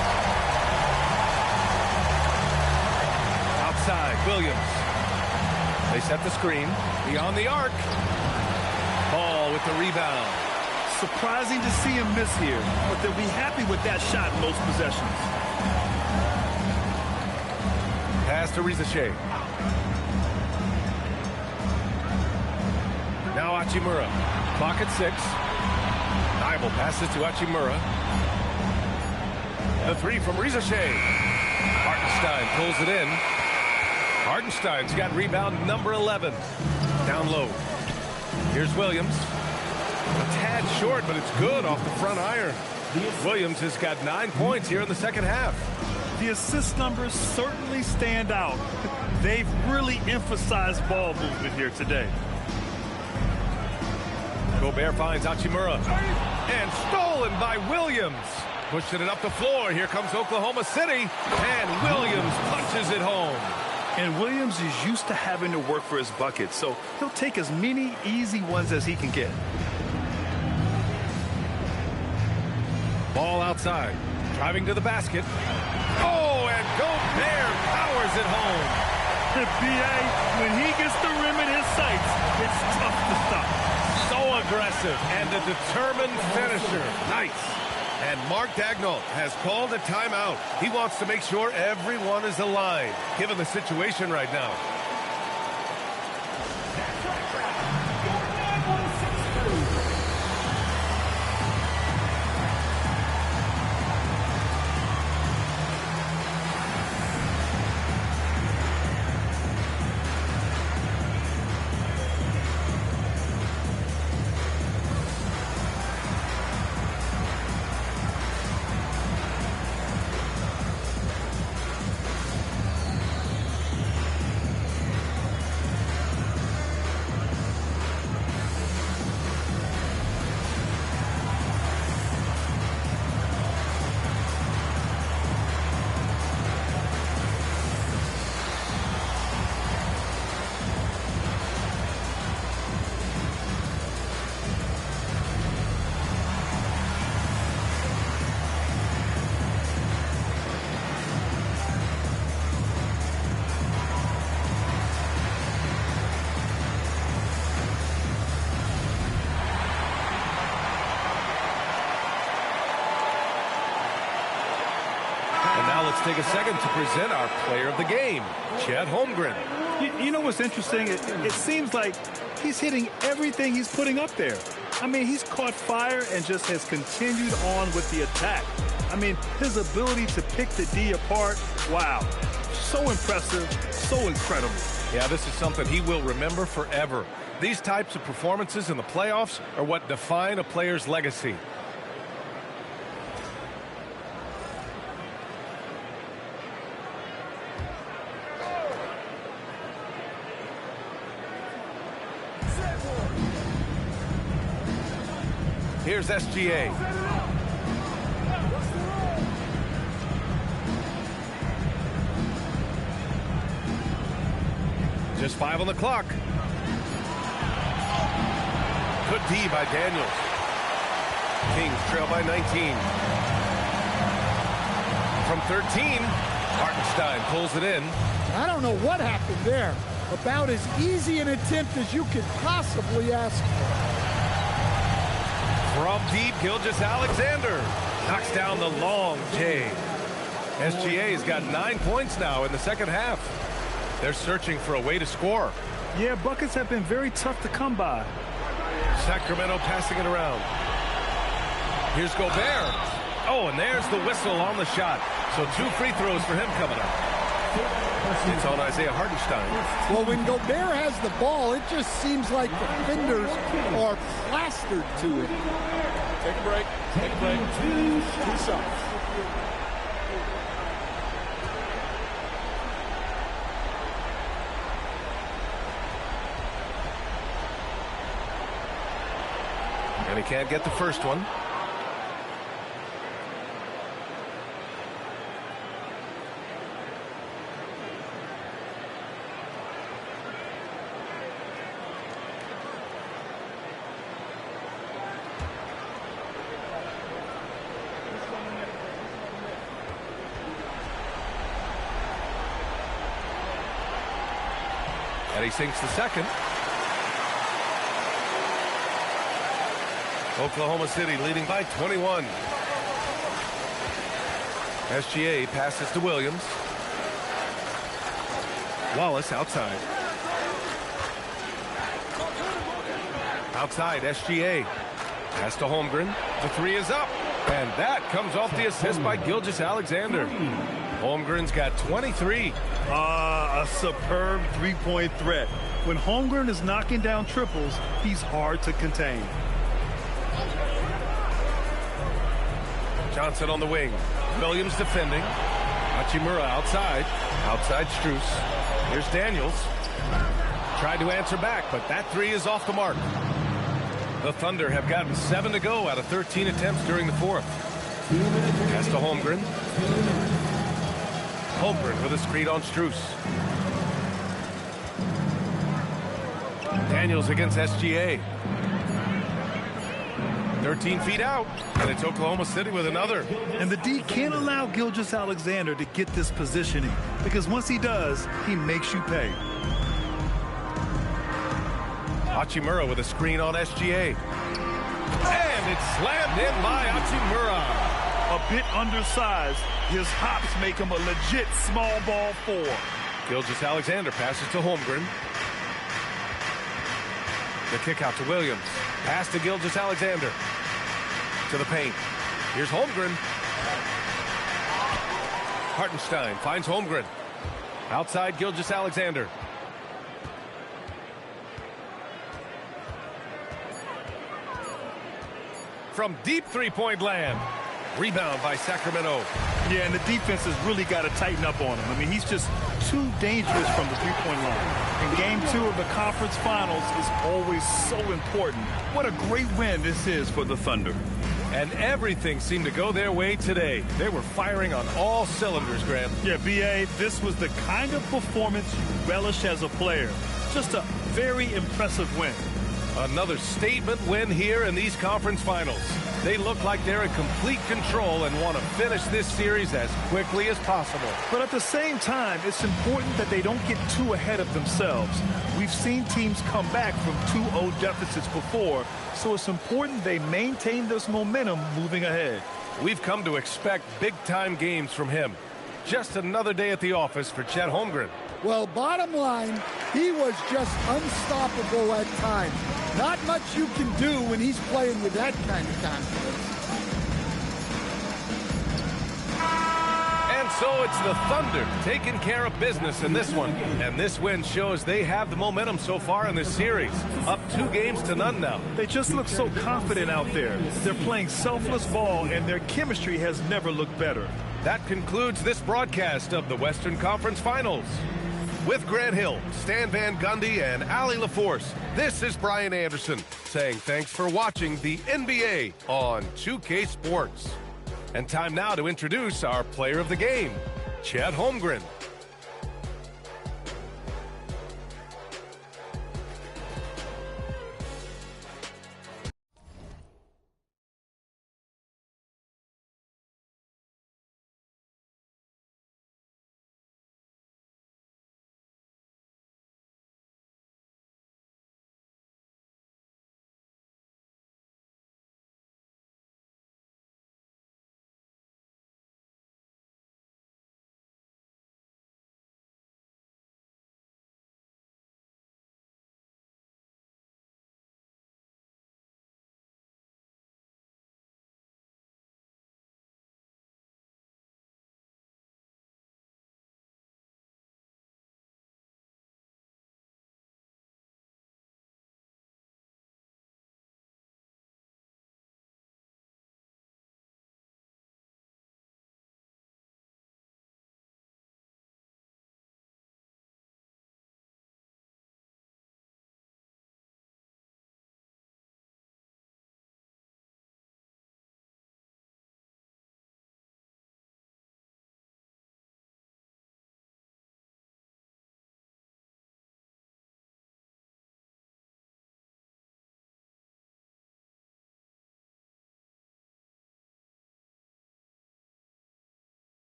Outside, Williams. They set the screen. Beyond the arc. Ball with the rebound. Surprising to see him miss here, but they'll be happy with that shot in most possessions. Pass to Rizachet. Now Hachimura. Clock at 6. Nibel passes to Hachimura. The 3 from Rizachet. Hartenstein pulls it in. Hartenstein's got rebound number 11. Down low. Here's Williams. A tad short, but it's good off the front iron. Williams has got 9 points here in the second half. The assist numbers certainly stand out. They've really emphasized ball movement here today. Gobert finds Hachimura. And stolen by Williams. Pushing it up the floor. Here comes Oklahoma City. And Williams punches it home. And Williams is used to having to work for his bucket, so he'll take as many easy ones as he can get. Ball outside. Driving to the basket. Oh, and Gobert powers it home. The BA, when he gets the rim in his sights, it's tough to stop. So aggressive and a determined finisher. Nice. And Mark Dagnall has called a timeout. He wants to make sure everyone is aligned, given the situation right now. Let's take a second to present our player of the game, Chet Holmgren. You know what's interesting? It seems like he's hitting everything he's putting up there. I mean, he's caught fire and just has continued on with the attack. I mean, his ability to pick the D apart, wow. So impressive, so incredible. Yeah, this is something he will remember forever. These types of performances in the playoffs are what define a player's legacy. Here's SGA. Just 5 on the clock. Good D by Daniels. Kings trail by 19. From 13, Hartenstein pulls it in. I don't know what happened there. About as easy an attempt as you could possibly ask for. From deep, Gilgeous-Alexander knocks down the long J. SGA's got 9 points now in the second half. They're searching for a way to score. Yeah, buckets have been very tough to come by. Sacramento passing it around. Here's Gobert. Oh, and there's the whistle on the shot. So 2 free throws for him coming up. It's on Isaiah Hartenstein. Well, when Gobert has the ball, it just seems like defenders are plastered to it. Take a break. Take a break. 2 shots. And he can't get the first one. And he sinks the second. Oklahoma City leading by 21. SGA passes to Williams. Wallace outside. Outside, SGA. Pass to Holmgren. The 3 is up. And that comes off the assist by Gilgeous-Alexander. Holmgren's got 23. A superb three-point threat. When Holmgren is knocking down triples, he's hard to contain. Johnson on the wing. Williams defending. Hachimura outside. Outside Strus. Here's Daniels. Tried to answer back, but that 3 is off the mark. The Thunder have gotten 7 to go out of 13 attempts during the fourth. Pass to Holmgren. Holmgren with a screen on Strus. Daniels against SGA. 13 feet out, and it's Oklahoma City with another. And the D can't allow Gilgeous-Alexander to get this positioning, because once he does, he makes you pay. Hachimura with a screen on SGA. And it's slammed in by Hachimura. A bit undersized, his hops make him a legit small ball 4. Gilgeous-Alexander passes to Holmgren. The kick out to Williams. Pass to Gilgeous-Alexander. To the paint. Here's Holmgren. Hartenstein finds Holmgren. Outside Gilgeous-Alexander. From deep three-point land. Rebound by Sacramento. Yeah, and the defense has really got to tighten up on him. I mean, he's just too dangerous from the three-point line. And Game 2 of the conference finals is always so important. What a great win this is for the Thunder. And everything seemed to go their way today. They were firing on all cylinders, Graham. Yeah, B.A., this was the kind of performance you relish as a player. Just a very impressive win. Another statement win here in these conference finals. They look like they're in complete control and want to finish this series as quickly as possible. But at the same time, it's important that they don't get too ahead of themselves. We've seen teams come back from 2-0 deficits before, so it's important they maintain this momentum moving ahead. We've come to expect big-time games from him. Just another day at the office for Chet Holmgren. Well, bottom line, he was just unstoppable at times. Not much you can do when he's playing with that kind of confidence. And so it's the Thunder taking care of business in this one. And this win shows they have the momentum so far in this series. Up 2-0 now. They just look so confident out there. They're playing selfless ball, and their chemistry has never looked better. That concludes this broadcast of the Western Conference Finals. With Grant Hill, Stan Van Gundy, and Allie LaForce, this is Brian Anderson saying thanks for watching the NBA on 2K Sports. And time now to introduce our player of the game, Chet Holmgren.